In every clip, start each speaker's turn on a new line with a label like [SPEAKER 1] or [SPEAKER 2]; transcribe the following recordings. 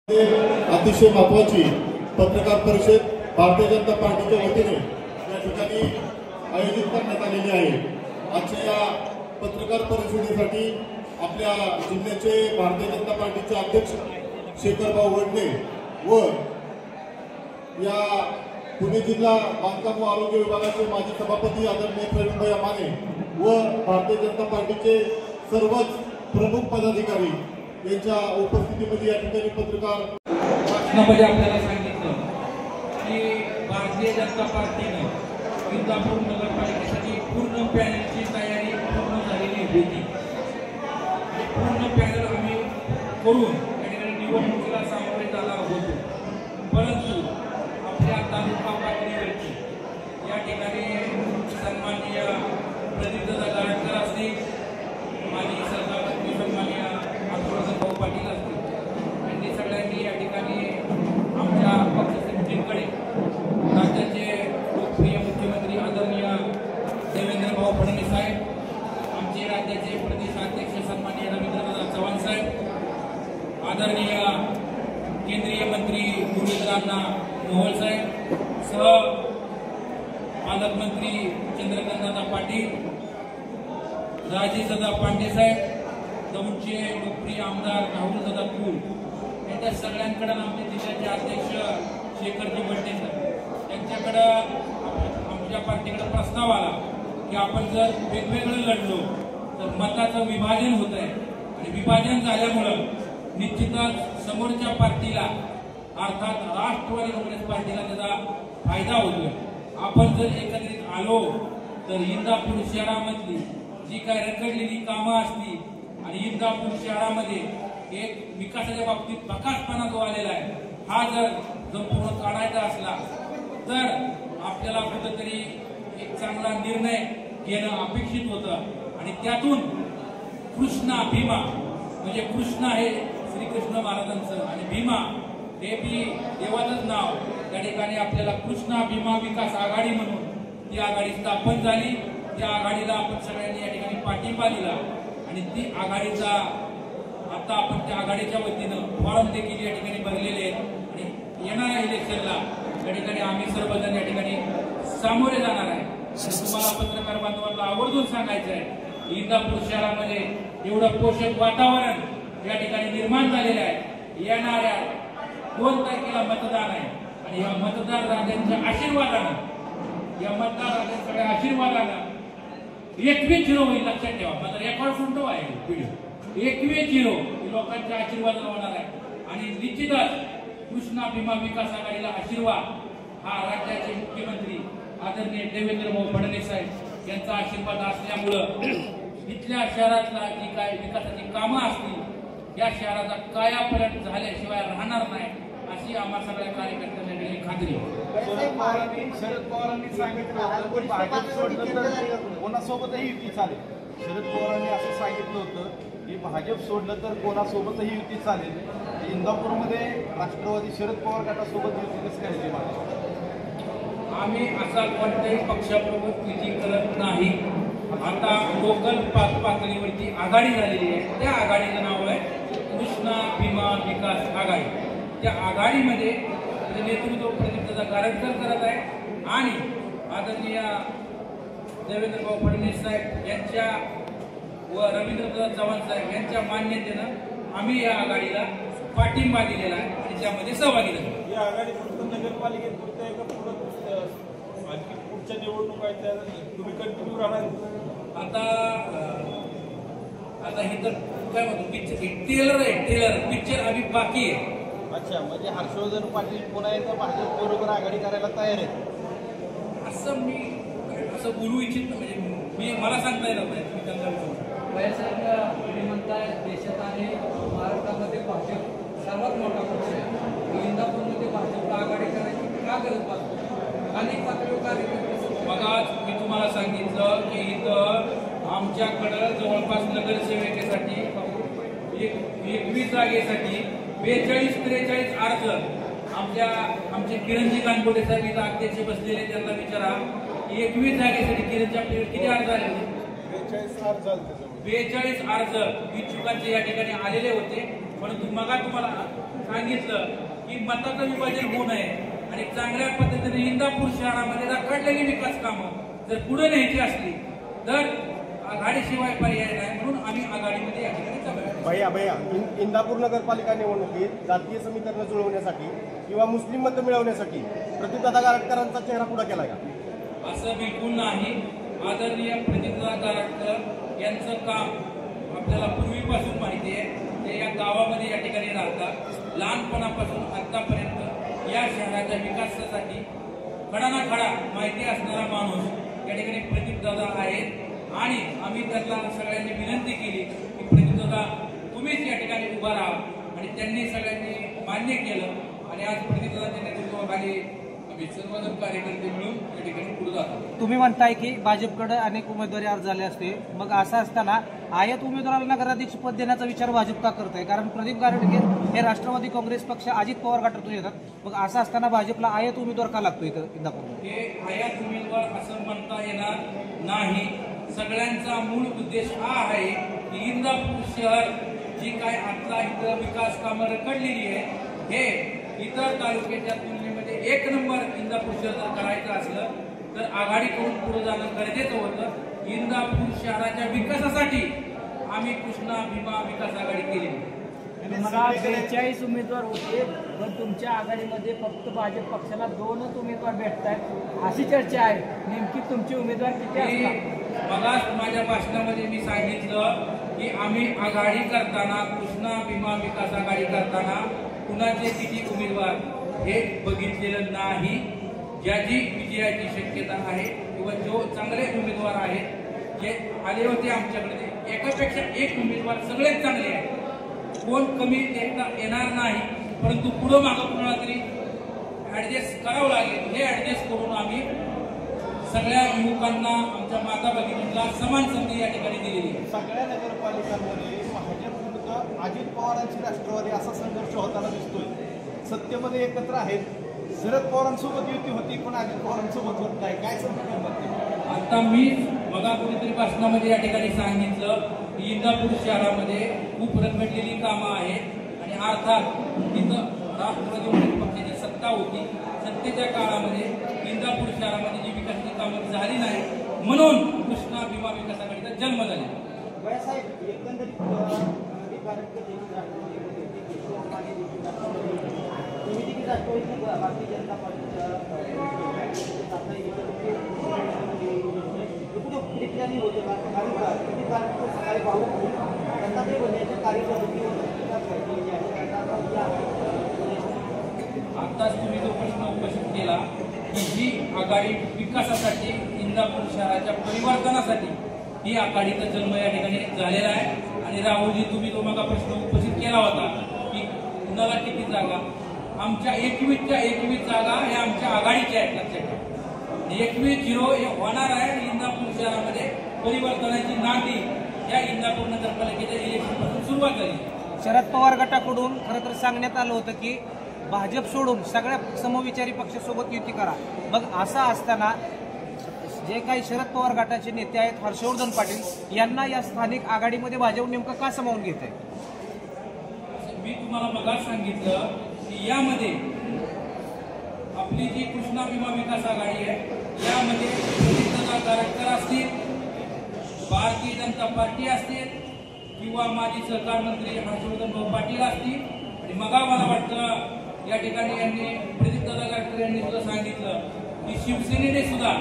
[SPEAKER 1] अतिशय महत्त्वाची पत्रकार परिषद भारतीय जनता पार्टीच्या वतीने या ठिकाणी आयोजित करण्यात आलेली आहे। आजच्या या पत्रकार परिषदेसाठी आपल्या जिल्ह्याचे भारतीय जनता पार्टीचे अध्यक्ष शेखरभाऊ वडणे व या पुणे जिल्हा बांधकाम व आरोग्य विभागाचे माजी सभापती आदरणीय प्रवीणभाई माने व भारतीय जनता पार्टीचे सर्वच प्रमुख पदाधिकारी यांच्या उपस्थितीमध्ये या ठिकाणी पत्रकार
[SPEAKER 2] भाषणामध्ये आपल्याला सांगितलं की भारतीय जनता पार्टीने इंदापूर नगरपालिकेसाठी पूर्ण पॅनलची तयारी पूर्ण झालेली होती। पूर्ण पॅनल आम्ही करून या ठिकाणी निवडणुकीला सामोरे जाणार होतो, परंतु आपल्या तालुका पातळीवरती या ठिकाणी सन्माननीय प्रदीपदादा गाडकर असतील, माजी सरकारमंत्री सन्माननीय भाऊ पाटील असतील, यांनी सगळ्यांनी या ठिकाणी आमच्या पक्ष समितीकडे राज्याचे लोकप्रिय मुख्यमंत्री आदरणीय देवेंद्र भाऊ फडणवीस साहेब, आमचे राज्याचे प्रदेशाध्यक्ष सन्माननीय रवींद्रनाथ चव्हाण साहेब, आदरणीय केंद्रीय मंत्री मुरलीधरांना मोहोळ साहेब, सह पालकमंत्री चंद्रकांतदादा पाटील, राजेशदादा पांडे साहेब, दौंडचे लोकप्रिय आमदार राहुलदादा कुल, यांच्या सगळ्यांकडे आमचे जिल्ह्याचे अध्यक्ष शेखरजी वडणे सर यांच्याकडं आमच्या पार्टीकडे प्रस्ताव आला की आपण जर वेगवेगळं लढलो तर मताचं विभाजन होत आहे आणि विभाजन झाल्यामुळं निश्चितच समोरच्या पार्टीला अर्थात राष्ट्रवादी काँग्रेस पार्टीला त्याचा फायदा होतोय। आपण जर एकत्रित आलो तर इंदापूर शहरामधली जी काय रखडलेली कामं असतील आणि इंदापूर शहरामध्ये एक विकासाच्या बाबतीत भकासपणा जो आलेला आहे हा जर पूर्ण काढायचा असला तर आपल्याला कुठेतरी एक चांगला निर्णय घेणं अपेक्षित होतं आणि त्यातून कृष्णा भीमा म्हणजे कृष्णा हे श्रीकृष्ण महाराजांचं आणि भीमा हे बी देवाचंच नाव, त्या ठिकाणी आपल्याला कृष्णा भीमा विकास आघाडी म्हणून ती आघाडी स्थापन झाली। त्या आघाडीला आपण सगळ्यांनी या ठिकाणी पाठिंबा दिला आणि ती आघाडीचा आता आपण त्या आघाडीच्या वतीनं फॉर्म देखील या ठिकाणी भरलेले आहेत आणि येणाऱ्या इलेक्शनला या ठिकाणी आम्ही सर्वजण या ठिकाणी सामोरे जाणार आहे। तुम्हाला पत्रकार बांधवांना आवर्जून सांगायचं आहे, इंदापूर शहरामध्ये एवढं पोषक वातावरण या ठिकाणी निर्माण झालेलं आहे। येणाऱ्या 2 तारखेला मतदान आहे आणि या मतदार राजांच्या आशीर्वादानं, या मतदार राजांच्या सगळ्या आशीर्वादानं 21-0 होईल, लक्षात ठेवा। माझा रेकॉर्ड सुंदर आहे व्हिडिओ, 21-0 लोकांच्या आशीर्वादानं होणार आहे आणि निश्चितच कृष्णा भीमा विकास आघाडीला आशीर्वाद हा राज्याचे मुख्यमंत्री आदरणीय देवेंद्र भाऊ फडणवीस साहेब यांचा आशीर्वाद असल्यामुळं इथल्या शहरातला जी काय विकासाची कामं असतील या शहराचा कायापलट झाल्याशिवाय राहणार नाही अशी आम्हा सगळ्या कार्यकर्त्यांना खात्री आहे।
[SPEAKER 3] शरद पवारांनी सांगितलं भाजप सोडलं तर कोणासोबतही युती चालेल। शरद पवारांनी असं सांगितलं होतं की भाजप सोडलं तर कोणासोबतही युती चालेल। इंदापूरमध्ये राष्ट्रवादी शरद पवार गटासोबत युती कसं करायची?
[SPEAKER 2] आम्ही असा कोणत्याही पक्षाबरोबर युती करत नाही। आता लोकल पातळीवरती आघाडी झालेली आहे, त्या आघाडीचं नाव आहे कृष्णा भीमा विकास आघाडी। त्या आघाडीमध्ये नेतृत्व प्रदीपदादा गाडकर करत आहे आणि आदरणीय देवेंद्र भाऊ फडणवीस साहेब यांच्या व रवींद्रनाथ चव्हाण साहेब यांच्या मान्यतेनं आम्ही या आघाडीला पाठिंबा दिलेला आहे आणि त्यामध्ये सहभागी झालो।
[SPEAKER 4] या आघाडी फक्त नगरपालिकेत पुरतं आहे का पुढच्या निवडणूक आहेत तुम्ही कंटिन्यू राहणार?
[SPEAKER 2] आता हे तर काय म्हणतो पिक्चर टेलर आहे, टेलर पिक्चर अभी बाकी आहे।
[SPEAKER 3] अच्छा, म्हणजे हर्षवर्धन पाटील पुन्हा एकदा भाजप बरोबर आघाडी करायला तयार आहेत
[SPEAKER 2] असं मी असं बोलू इच्छित, म्हणजे मला सांगता येणार नाही, तुम्ही त्यांना विचारू।
[SPEAKER 5] तुम्ही म्हणताय देशात आणि महाराष्ट्रामध्ये भाजप सर्वात मोठा पक्ष आहे, इंदापूरमध्ये भाजपला आघाडी करायची का गरज भासतो? अनेक पातळीवर कार्यकर्ते
[SPEAKER 2] बघा, मी तुम्हाला सांगितलं की इथं आमच्याकडं जवळपास नगरसेवकेसाठी 21 जागेसाठी 42-43 अर्ज आमचे किरणजी गानकोटे साहेब इथं अध्यक्ष बसलेले, त्यांना विचारा 21 जागेसाठी किरणजी आपल्याकडे किती अर्ज आले होते? 42 अर्ज इच्छुकांचे या ठिकाणी आलेले होते, परंतु मग तुम्हाला सांगितलं की मताचं विभाजन होऊ नये आणि चांगल्या पद्धतीने इंदापूर शहरामध्ये रखडलेली विकास कामं जर पुढे न्यायची असली तर आघाडीशिवाय पर्याय नाही, म्हणून आम्ही आघाडीमध्ये या ठिकाणी
[SPEAKER 6] भैया इंदापूर नगरपालिका निवडणुकीत जातीय समीकरण जुळवण्यासाठी किंवा मुस्लिम मतं मिळवण्यासाठी प्रतिपदा गारटकरांचा चेहरा पुढे केला का?
[SPEAKER 2] असं बिलकुल नाही. आदरणीय प्रतिपदा गारटकर यांचं काम आपल्याला पूर्वीपासून माहिती आहे. ते या गावामध्ये या ठिकाणी राहतात. लहानपणापासून आतापर्यंत या शहराच्या विकासासाठी खडा ना खडा माहिती असणारा माणूस या ठिकाणी प्रदीपदादा आहेत आणि आम्ही त्यांना सगळ्यांनी विनंती केली की प्रदीपदादा तुम्हीच या ठिकाणी उभा राहा आणि त्यांनी सगळ्यांनी मान्य केलं आणि आज प्रदीपदादाच्या नेतृत्वाखाली आम्ही सर्वजण कार्यकर्ते मिळून या ठिकाणी पुढे जातो.
[SPEAKER 7] तुम्ही म्हणताय की भाजपकडे अनेक उमेदवारी अर्ज झाले असते, मग असं असताना आयात उमेदवाराला नगराध्यक्ष पद देण्याचा विचार भाजप का करत आहे? कारण प्रदीप गारटगे हे राष्ट्रवादी काँग्रेस पक्ष अजित पवार गटातून येतात, मग असं असताना भाजपला आयात उमेदवार का लागतो इथं इंदापूर?
[SPEAKER 2] हे आयात उमेदवार असं म्हणता येणार नाही. सगळ्यांचा मूळ उद्देश हा आहे की इंदापूर शहर जी काय आता इथं विकास कामं रखडलेली आहे हे इतर तालुक्याच्या तुलनेमध्ये एक नंबर इंदापूर शहर जर करायचं असलं तर आघाडी करून पुढे जाणं गरजेचं होतं. इंदापूर शहराच्या विकासासाठी आम्ही कृष्णा भीमा विकास आघाडी केली.
[SPEAKER 8] 42 उमेदवार होते, पण तुमच्या आघाडीमध्ये फक्त भाजप पक्षाला 2च उमेदवार भेटत आहेत अशी चर्चा आहे. नेमकी तुमचे उमेदवार किती असतात?
[SPEAKER 2] मगाच माझ्या भाषणामध्ये मी सांगितलं की आम्ही आघाडी करताना कृष्णा भीमा विकास आघाडी करताना कुणाचे किती उमेदवार हे बघितलेलं नाही. ज्याची विजयाची शक्यता आहे किंवा जो चांगले उमेदवार आहेत जे आले होते आमच्याकडे ते एकापेक्षा एक उमेदवार सगळेच चांगले आहेत. कोण कमी देता येणार नाही, परंतु पुढं मागं कुणाला तरी ऍडजस्ट करावं लागेल. हे ऍडजस्ट करून आम्ही सगळ्या युवकांना आमच्या माता भगिनींना समान संधी या ठिकाणी दिलेली आहे.
[SPEAKER 3] सगळ्या नगरपालिकांमध्ये भाजप विरुद्ध अजित पवारांची राष्ट्रवादी असा संघर्ष होताना दिसतोय. सत्तेमध्ये एकत्र आहेत. शरद पवारांसोबत युती होती पण अजित पवारांसोबत होत नाही. काय समजतं?
[SPEAKER 2] आता मी मगा कुठेतरी भाषणामध्ये या ठिकाणी सांगितलं की इंदापूर शहरामध्ये खूप रखडलेली कामं आहेत आणि अर्थात तिथं राष्ट्रवादी पक्षाची सत्ता होती. सत्तेच्या काळामध्ये इंदापूर शहरामध्ये जी विकासाची कामं झाली नाही म्हणून कृष्णा भीमा विकास आघाडीचा जन्म झाला.
[SPEAKER 9] भारतीय जनता पार्टीच्या होते सकाळी पाहून त्यांना ते बनण्याच्या
[SPEAKER 2] आताच तुम्ही जो प्रश्न उपस्थित केला की ही आघाडी विकासासाठी इंदापूर शहराच्या परिवर्तनासाठी ही आघाडीचा जन्म या ठिकाणी झालेला आहे. आणि राहुलजी तुम्ही जो मग प्रश्न उपस्थित केला होता की कुणाला किती जागा, आमच्या 21 जागा ह्या आमच्या आघाडीच्या आहेत. लक्षात ठेवा 21-0 हे होणार आहे. इंदापूर शहरामध्ये परिवर्तनाची नांदी या इंदापूर नगरपालिकेच्या इलेक्शनपासून सुरुवात झाली.
[SPEAKER 7] शरद पवार गटाकडून खरं तर सांगण्यात आलं होतं की भाजप सोडून सगळ्या समविचारी पक्षासोबत युती करा. मग असं असताना जे काही शरद पवार गटाचे नेते आहेत हर्षवर्धन पाटील यांना या स्थानिक आघाडीमध्ये भाजप नेमकं का सामावून घेत आहे?
[SPEAKER 2] मी तुम्हाला मगाच सांगितलं की यामध्ये आपली जी कृष्णा भीमा विकास आघाडी आहे यामध्ये प्रतिपदा गारटकर असतील, भारतीय जनता पार्टी असतील किंवा माजी सहकार मंत्री हर्षवर्धन पाटील असतील. आणि मगा मला वाटतं या ठिकाणी यांनी प्रतिपदा गारटकर यांनी सुद्धा सांगितलं की शिवसेनेने सुद्धा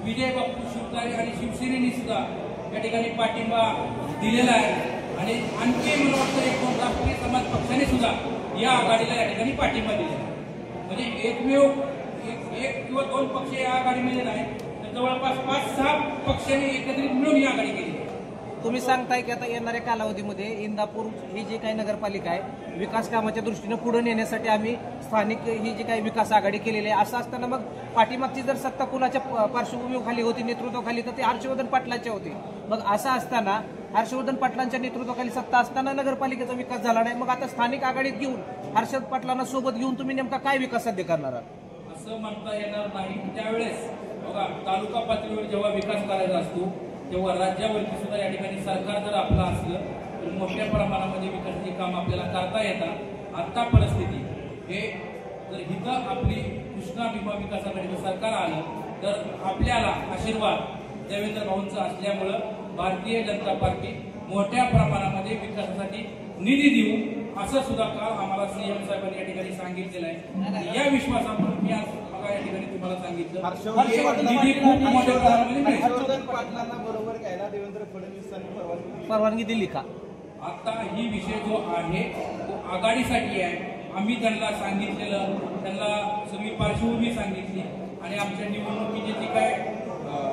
[SPEAKER 2] विजय बापू शिवतारे आणि शिवसेनेने सुद्धा या ठिकाणी पाठिंबा दिलेला आहे. आणि आणखी मला वाटतं 1-2 राष्ट्रीय समाज पक्षाने सुद्धा या आघाडीला या ठिकाणी पाठिंबा दिला. म्हणजे एकमेव एक किंवा 2 पक्ष या आघाडीमध्ये नाही तर जवळपास 5-6 पक्षांनी एकत्रित मिळून ही आघाडी केली.
[SPEAKER 7] तुम्ही सांगताय की आता येणाऱ्या कालावधीमध्ये इंदापूर ही जी काही नगरपालिका आहे विकास कामाच्या दृष्टीने पुढे नेण्यासाठी आम्ही स्थानिक ही जी काही विकास आघाडी केलेली आहे. असं असताना मग पाठीमागची जर सत्ता कुणाच्या पार्श्वभूमीखाली होती, नेतृत्वाखाली, तर ती हर्षवर्धन पाटलांच्या होती. मग असं असताना हर्षवर्धन पाटलांच्या नेतृत्वाखाली सत्ता असताना नगरपालिकेचा विकास झाला नाही. मग आता स्थानिक आघाडीत घेऊन हर्षद पाटलांना सोबत घेऊन तुम्ही नेमका काय विकास साध्य करणार आहात?
[SPEAKER 2] असं म्हणता येणार नाही. त्यावेळेस बघा तालुका पातळीवर जेव्हा विकास करायचा असतो तेव्हा राज्यावरती सुद्धा या ठिकाणी सरकार जर आपलं असलं तर मोठ्या प्रमाणामध्ये विकासाची काम आपल्याला करता येतात. आत्ता परिस्थिती हे जर इथं आपली कृष्णा भीमा विकास आघाडीचं सरकार आलं तर आपल्याला आशीर्वाद देवेंद्र भाऊंचा असल्यामुळं भारतीय जनता पार्टी मोठ्या प्रमाणामध्ये विकासासाठी निधी देऊ असं सुद्धा काल आम्हाला सीएम साहेबांनी या ठिकाणी सांगितलेलं आहे. या विश्वासावर मी आज बघा या ठिकाणी तुम्हाला सांगितलं निधी खूप मोठ्या प्रमाणामध्ये मिळेल.
[SPEAKER 3] हर्षवर्धन पाटलांना बरोबर घ्यायला देवेंद्र फडणवीसांनी
[SPEAKER 7] परवानगी दिली का?
[SPEAKER 2] आता ही विषय जो आहे तो आघाडीसाठी आहे. आम्ही त्यांना सांगितलेलं, त्यांना सगळी पार्श्वभूमी सांगितली आणि आमच्या निवडणुकीचे जे काय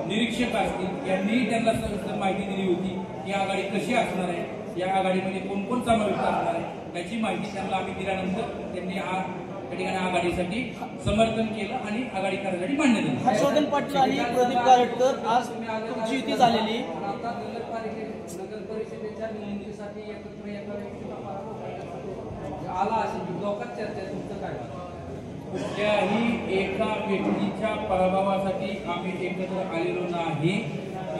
[SPEAKER 2] निरीक्षक असतील यांनीही त्यांना सविस्तर माहिती दिली होती की आघाडी कशी असणार आहे, या आघाडीमध्ये कोण कोण समाविष्ट असणार आहे याची माहिती त्यांना आम्ही दिल्यानंतर त्यांनी त्या ठिकाणी आघाडीसाठी समर्थन केलं आणि आघाडी करण्यासाठी मान्य दिली.
[SPEAKER 9] हर्षवर्धन पाटील आणि प्रदीप गारटकर आज तुमची युती झालेली.
[SPEAKER 5] आता नगर परिषदेच्या निवडणुकीसाठी एकत्र एका व्यक्तीला पराभव आला असेल लोकांत चर्चा तुमचं काय?
[SPEAKER 2] कुठल्याही एका व्यक्तीच्या पराभवासाठी आम्ही एकत्र आलेलो नाही.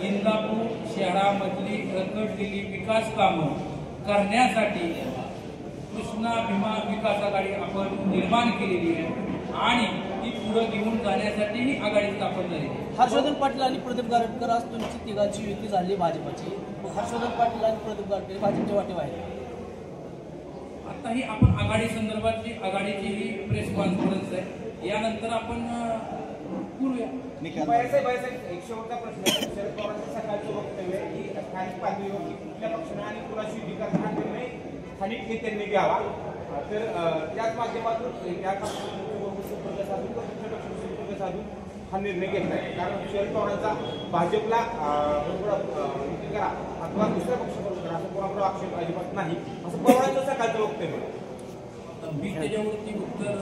[SPEAKER 2] इंदापूर शहरामधली रखडलेली विकास कामं करण्यासाठी कृष्णा भीमा विकास आघाडी आपण निर्माण केलेली आहे आणि ती पुढे घेऊन जाण्यासाठी ही आघाडी स्थापन झाली.
[SPEAKER 9] हर्षवर्धन पाटील आणि प्रदीप गारटकर आज तुमची तिघांची युती झाली भाजपाची. हर्षवर्धन पाटील आणि प्रदीप गारटकर भाजपचे वाटेव आहेत.
[SPEAKER 2] आता ही आपण आघाडी संदर्भातली आघाडीची ही प्रेस कॉन्फरन्स आहे, यानंतर आपण बोलूया.
[SPEAKER 4] एक शेवटचा प्रश्न. शरद पवारांचं सकाळचं वक्तव्य की स्थानिक पातळीवर कुठल्या पक्षाने आणि कुणाशी विकास हा निर्णय स्थानिक नेत्यांनी घ्यावा, तर त्याच माध्यमातून या संपर्क साधून दुसऱ्या पक्षाशी संपर्क साधून हा निर्णय घेतला आहे. कारण शरद पवारांचा भाजपला युती करा अथवा दुसऱ्या पक्षाबरोबर करा असं कोणाकडे आक्षेप अजिबात नाही, असं पवारांचं सकाळचं वक्तव्य.
[SPEAKER 2] मी त्याच्यावरती उत्तर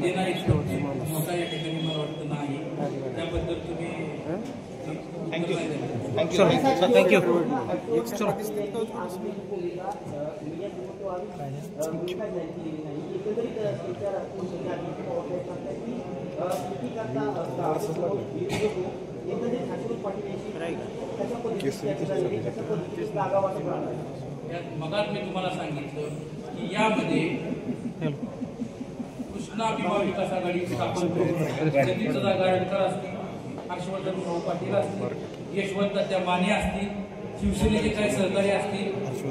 [SPEAKER 2] देणारी मोठा या ठिकाणी मला वाटतं नाही. त्याबद्दल तुम्ही मगाच मी तुम्हाला सांगितलं की यामध्ये कृष्णा भीमा विकास आघाडी स्थापन करून सतीश गारटकर असतील, हर्षवर्धन भाऊ पाटील असतील, यशवंत त्या माने असतील, शिवसेनेचे काही सहकारी असतील,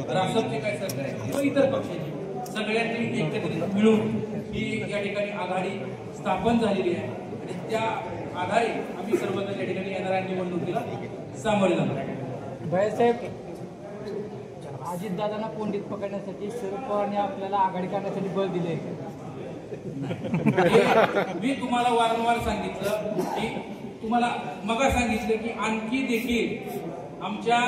[SPEAKER 2] रासपचे काही सहकारी असतील किंवा इतर पक्षाचे सगळ्यांनी एकत्रित मिळून ही या ठिकाणी आघाडी स्थापन झालेली आहे आणि त्या आधारे आम्ही सर्वजण या ठिकाणी येणाऱ्या निवडणुकीला सामोरे जाणार.
[SPEAKER 8] भाईसाहेब, अजितदादांना कोंडीत पकडण्यासाठी शरद पवारांनी आपल्याला आघाडी करण्यासाठी बळ दिले.
[SPEAKER 2] मी तुम्हाला वारंवार सांगितलं की तुम्हाला मग सांगितलं की आणखी देखील आमच्या